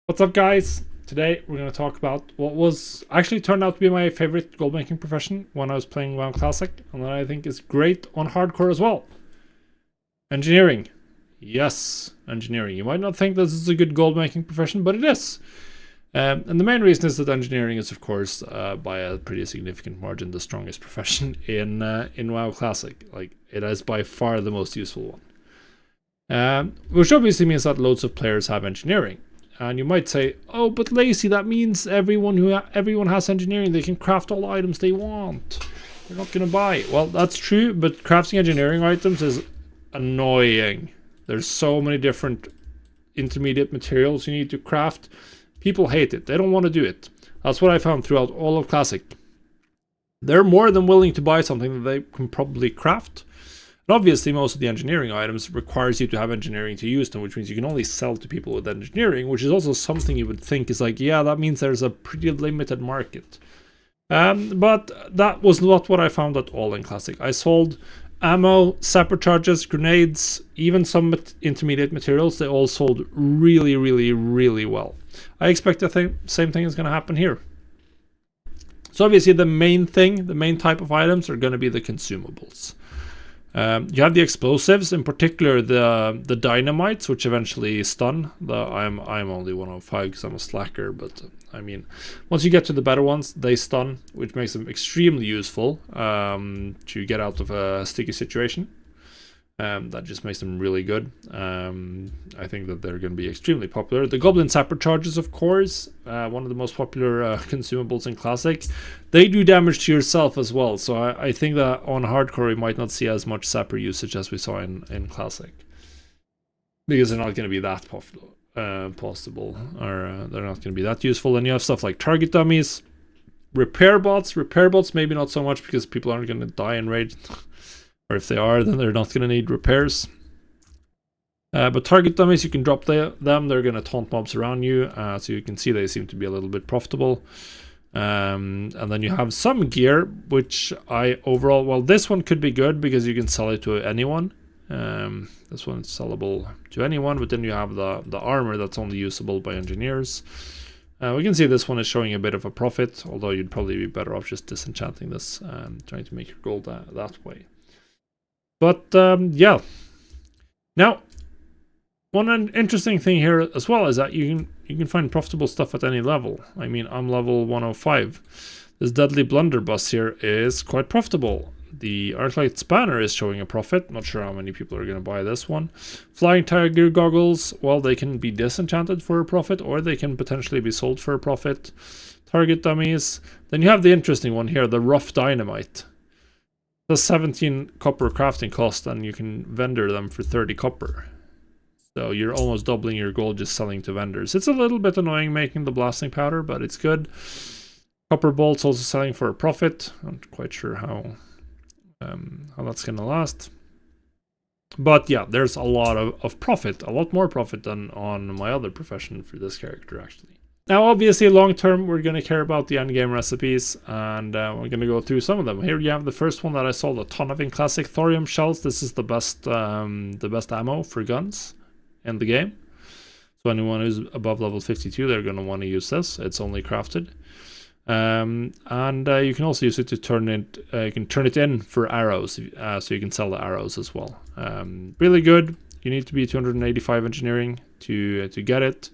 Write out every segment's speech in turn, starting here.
What's up, guys? Today we're going to talk about what was actually turned out to be my favorite gold making profession when I was playing WoW Classic, and that I think is great on hardcore as well. Engineering. Yes, engineering. You might not think this is a good gold making profession, but it is. And the main reason is that engineering is, of course, by a pretty significant margin, the strongest profession in WoW Classic. Like, it is by far the most useful one. Which obviously means that loads of players have engineering. And you might say, oh, but Lacey, that means everyone has engineering. They can craft all the items they want. They're not going to buy. Well, that's true, but crafting engineering items is annoying. There's so many different intermediate materials you need to craft. People hate it. They don't want to do it. That's what I found throughout all of Classic. They're more than willing to buy something that they can probably craft. And obviously, most of the engineering items requires you to have engineering to use them, which means you can only sell to people with engineering, which is also something you would think is like, yeah, that means there's a pretty limited market. But that was not what I found at all in Classic. I sold ammo, sapper charges, grenades, even some intermediate materials. They all sold really, really, really well. I expect the same thing is going to happen here. So obviously the main type of items are going to be the consumables. You have the explosives, in particular the dynamites, which eventually stun. I'm only 105 because I'm a slacker, but I mean, once you get to the better ones, they stun, which makes them extremely useful to get out of a sticky situation. That just makes them really good. I think that they're going to be extremely popular. The Goblin sapper charges, of course, one of the most popular consumables in Classic. They do damage to yourself as well, so I think that on hardcore we might not see as much sapper usage as we saw in Classic, because they're not going to be that possible, or they're not going to be that useful. And you have stuff like target dummies, repair bots. Repair bots maybe not so much because people aren't going to die in raid. Or if they are, then they're not going to need repairs. But target dummies, you can drop them. They're going to taunt mobs around you. So you can see they seem to be a little bit profitable. And then you have some gear, which well, this one could be good because you can sell it to anyone. This one is sellable to anyone, but then you have the armor that's only usable by engineers. We can see this one is showing a bit of a profit, although you'd probably be better off just disenchanting this, trying to make your gold that way. But yeah. Now, one interesting thing here as well is that you can find profitable stuff at any level. I mean, I'm level 105. This deadly blunderbuss here is quite profitable. The Arclight spanner is showing a profit. Not sure how many people are going to buy this one. Flying tiger goggles, well, they can be disenchanted for a profit, or they can potentially be sold for a profit. Target dummies. Then you have the interesting one here, the rough dynamite. The 17 copper crafting cost, and you can vendor them for 30 copper. So you're almost doubling your gold just selling to vendors. It's a little bit annoying making the blasting powder, but it's good. Copper bolts also selling for a profit. I'm not quite sure how that's going to last. But yeah, there's a lot of profit, a lot more profit than on my other profession for this character, actually. Now, obviously, long term, we're going to care about the endgame recipes, and we're going to go through some of them. Here you have the first one that I sold a ton of in Classic, Thorium shells. This is the best ammo for guns in the game. So anyone who's above level 52, they're going to want to use this. It's only crafted. And you can also use it to turn it. You can turn it in for arrows, so you can sell the arrows as well. Really good. You need to be 285 engineering to get it.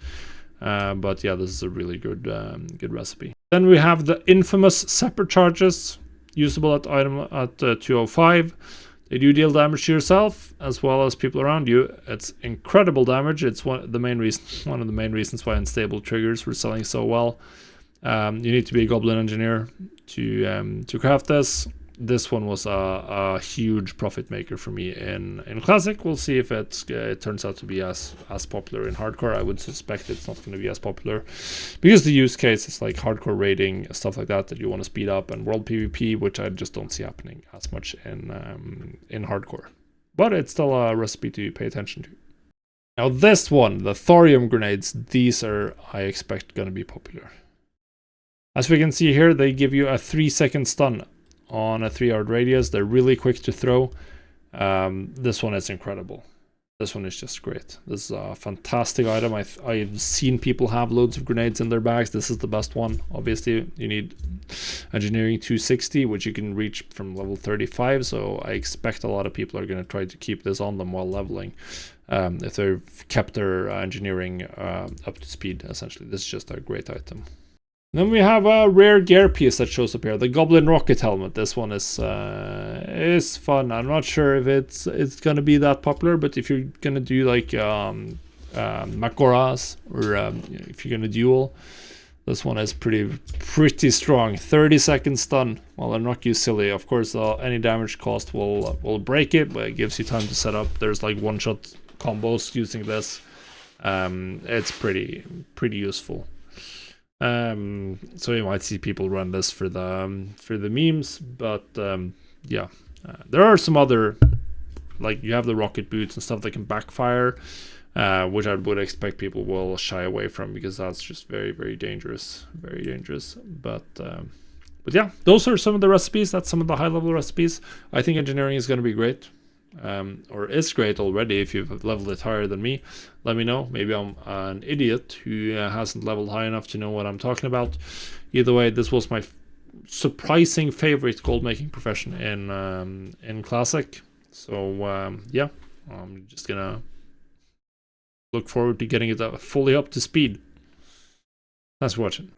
But yeah, this is a really good recipe. Then we have the infamous sapper charges, usable at 205. They do deal damage to yourself as well as people around you. It's incredible damage. It's one of the main reasons why unstable triggers were selling so well. You need to be a goblin engineer to craft this. This one was a huge profit maker for me in Classic. We'll see if it turns out to be as popular in hardcore. I would suspect it's not going to be as popular because the use case is like hardcore raiding, stuff like that you want to speed up, and world PvP, which I just don't see happening as much in hardcore. But it's still a recipe to pay attention to. Now this one, the Thorium Grenades, these are, I expect, going to be popular. As we can see here, they give you a 3-second stun on a 3-yard radius. They're really quick to throw. This one is incredible. This one is just great. This is a fantastic item. I've seen people have loads of grenades in their bags. This is the best one. Obviously, you need engineering 260, which you can reach from level 35. So I expect a lot of people are going to try to keep this on them while leveling. If they've kept their engineering up to speed, essentially. This is just a great item. Then we have a rare gear piece that shows up here, the Goblin rocket helmet. This one is fun. I'm not sure if it's gonna be that popular, but if you're gonna do like Makoras or if you're gonna duel, this one is pretty strong. 30-second stun while it'll knock you silly. Of course, any damage cost will break it, but it gives you time to set up. There's like one-shot combos using this. It's pretty useful. So you might see people run this for the memes, but yeah, there are some other, like you have the rocket boots and stuff that can backfire, which I would expect people will shy away from because that's just very dangerous, But yeah, those are some of the recipes. That's some of the high level recipes. I think engineering is going to be great. Or is great already. If you've leveled it higher than me, let me know. Maybe I'm an idiot who hasn't leveled high enough to know what I'm talking about. Either way, this was my surprising favorite gold making profession in Classic. So yeah, I'm just gonna look forward to getting it fully up to speed. Thanks for watching.